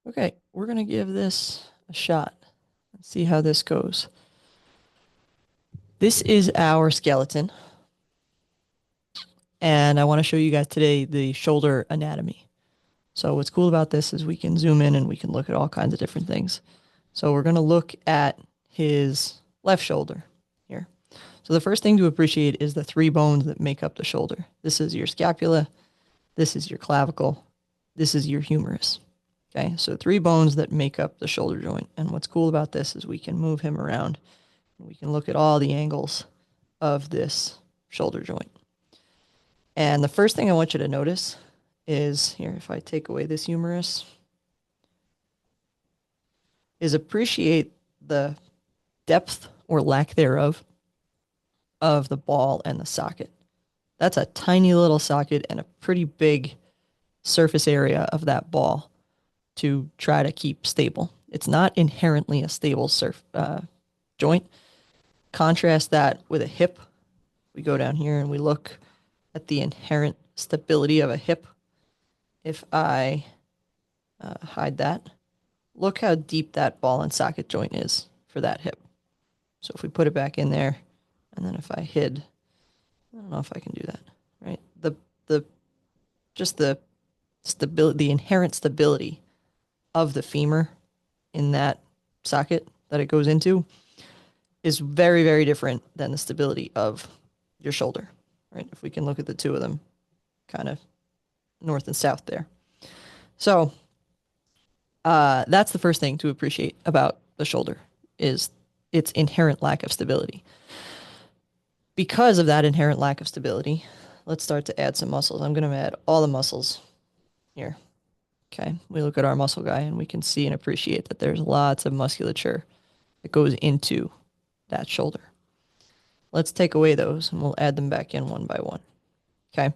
Okay, we're going to give this a shot and see how this goes. This is our skeleton, and I want to show you guys today the shoulder anatomy. So what's cool about this is we can zoom in and we can look at all kinds of different things. So we're going to look at his left shoulder here. So the first thing to appreciate is the three bones that make up the shoulder. This is your scapula, this is your clavicle, this is your humerus. Okay, so three bones that make up the shoulder joint. And what's cool about this is we can move him around. We can look at all the angles of this shoulder joint. And the first thing I want you to notice is here, if I take away this humerus, is appreciate the depth or lack thereof of the ball and the socket. That's a tiny little socket and a pretty big surface area of that ball to try to keep stable. It's not inherently a stable joint. Contrast that with a hip. We go down here and we look at the inherent stability of a hip. If I hide that, look how deep that ball and socket joint is for that hip. So if we put it back in there, and then if I hid, I don't know if I can do that, right? The just the stability, the inherent stability of the femur in that socket that it goes into is very, very different than the stability of your shoulder, right? If we can look at the two of them kind of north and south there. So that's the first thing to appreciate about the shoulder is its inherent lack of stability. Because of that inherent lack of stability, let's start to add some muscles. I'm going to add all the muscles here. Okay, we look at our muscle guy and we can see and appreciate that there's lots of musculature that goes into that shoulder. Let's take away those and we'll add them back in one by one. Okay,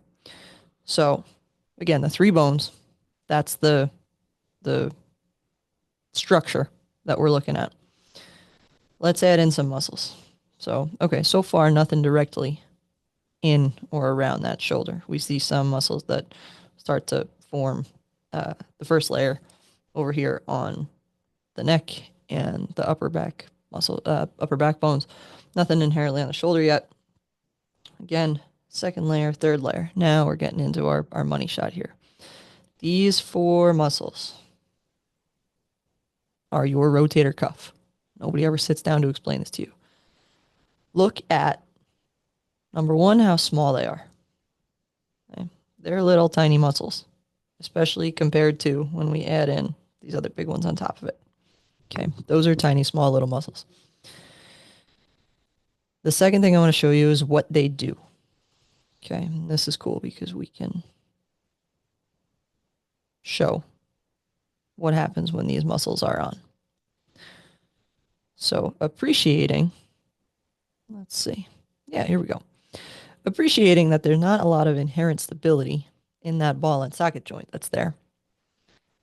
so again, the three bones, that's the structure that we're looking at. Let's add in some muscles. So, okay, so far nothing directly in or around that shoulder. We see some muscles that start to form the first layer over here on the neck and the upper back muscle, upper back bones. Nothing inherently on the shoulder yet. Again, second layer, third layer. Now we're getting into our money shot here. These four muscles are your rotator cuff. Nobody ever sits down to explain this to you. Look at, number one, how small they are. Okay? They're little tiny muscles, especially compared to when we add in these other big ones on top of it. Okay, those are tiny, small little muscles. The second thing I want to show you is what they do. Okay, and this is cool because we can show what happens when these muscles are on. So appreciating, let's see. Yeah, here we go. Appreciating that there's not a lot of inherent stability in that ball and socket joint that's there.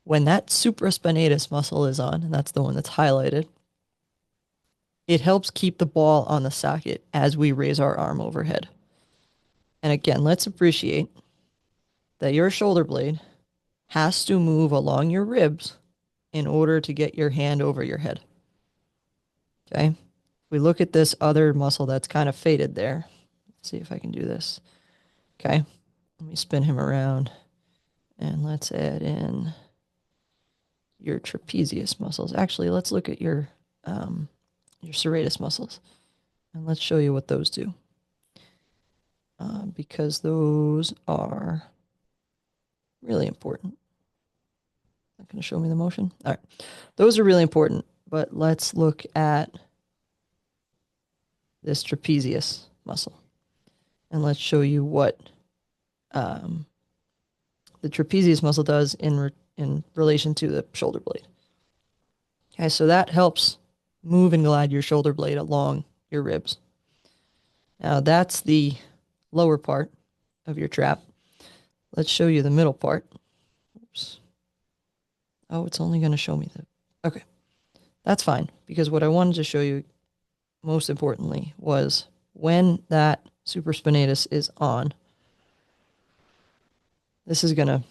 When that supraspinatus muscle is on, and that's the one that's highlighted, it helps keep the ball on the socket as we raise our arm overhead. And again, let's appreciate that your shoulder blade has to move along your ribs in order to get your hand over your head. Okay? If we look at this other muscle that's kind of faded there, let's see if I can do this. Okay, let me spin him around and let's add in your trapezius muscles. Actually, let's look at your serratus muscles and let's show you what those do. Because those are really important. Not going to show me the motion. All right, those are really important, but let's look at this trapezius muscle and let's show you what the trapezius muscle does in relation to the shoulder blade. Okay, so that helps move and glide your shoulder blade along your ribs. Now that's the lower part of your trap. Let's show you the middle part. Oops. Oh, it's only going to show me the... Okay, that's fine, because what I wanted to show you most importantly was when that supraspinatus is on, this is going to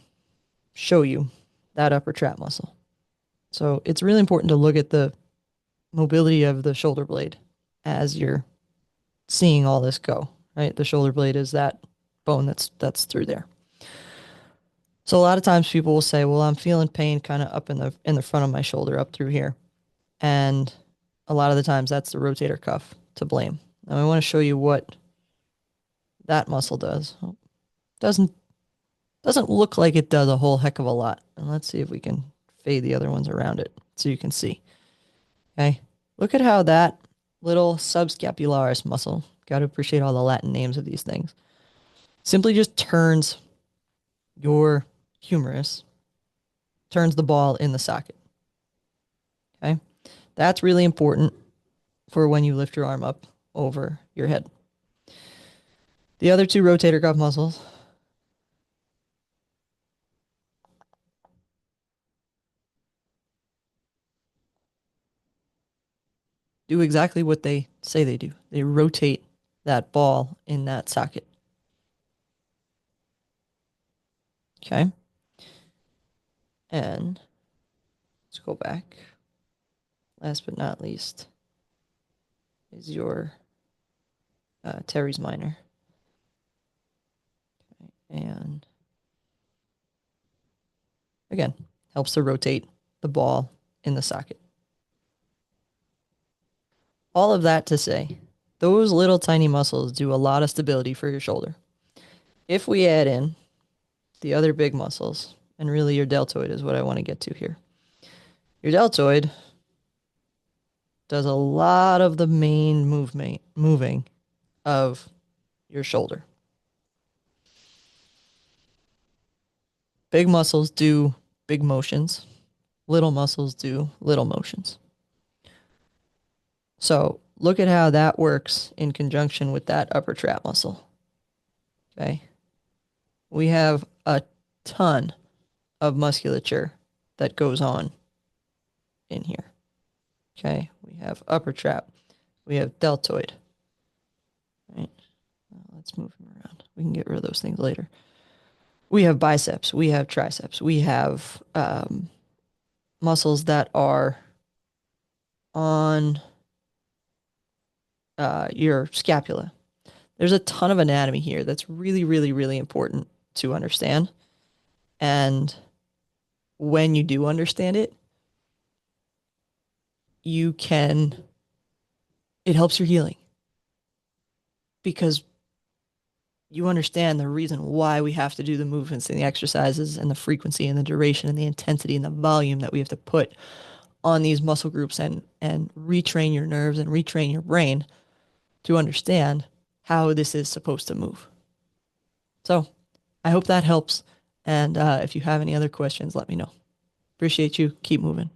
show you that upper trap muscle. So it's really important to look at the mobility of the shoulder blade as you're seeing all this go, right? The shoulder blade is that bone that's through there. So a lot of times people will say, "Well, I'm feeling pain kind of up in the front of my shoulder, up through here." And a lot of the times that's the rotator cuff to blame. Now I want to show you what that muscle does. Doesn't doesn't look like it does a whole heck of a lot. And let's see if we can fade the other ones around it so you can see. Okay. Look at how that little subscapularis muscle, got to appreciate all the Latin names of these things, simply just turns your humerus, turns the ball in the socket. Okay. That's really important for when you lift your arm up over your head. The other two rotator cuff muscles do exactly what they say they do. They rotate that ball in that socket. Okay. And let's go back. Last but not least is your teres minor. Okay. And again, helps to rotate the ball in the socket. All of that to say, those little tiny muscles do a lot of stability for your shoulder. If we add in the other big muscles, and really your deltoid is what I want to get to here. Your deltoid does a lot of the main moving of your shoulder. Big muscles do big motions. Little muscles do little motions. So look at how that works in conjunction with that upper trap muscle. Okay. We have a ton of musculature that goes on in here. Okay. We have upper trap. We have deltoid. Right. Let's move them around. We can get rid of those things later. We have biceps. We have triceps. We have muscles that are on your scapula. There's a ton of anatomy here that's really, really, really important to understand. And when you do understand it, it helps your healing because you understand the reason why we have to do the movements and the exercises and the frequency and the duration and the intensity and the volume that we have to put on these muscle groups and retrain your nerves and retrain your brain to understand how this is supposed to move. So I hope that helps. And if you have any other questions, let me know. Appreciate you. Keep moving.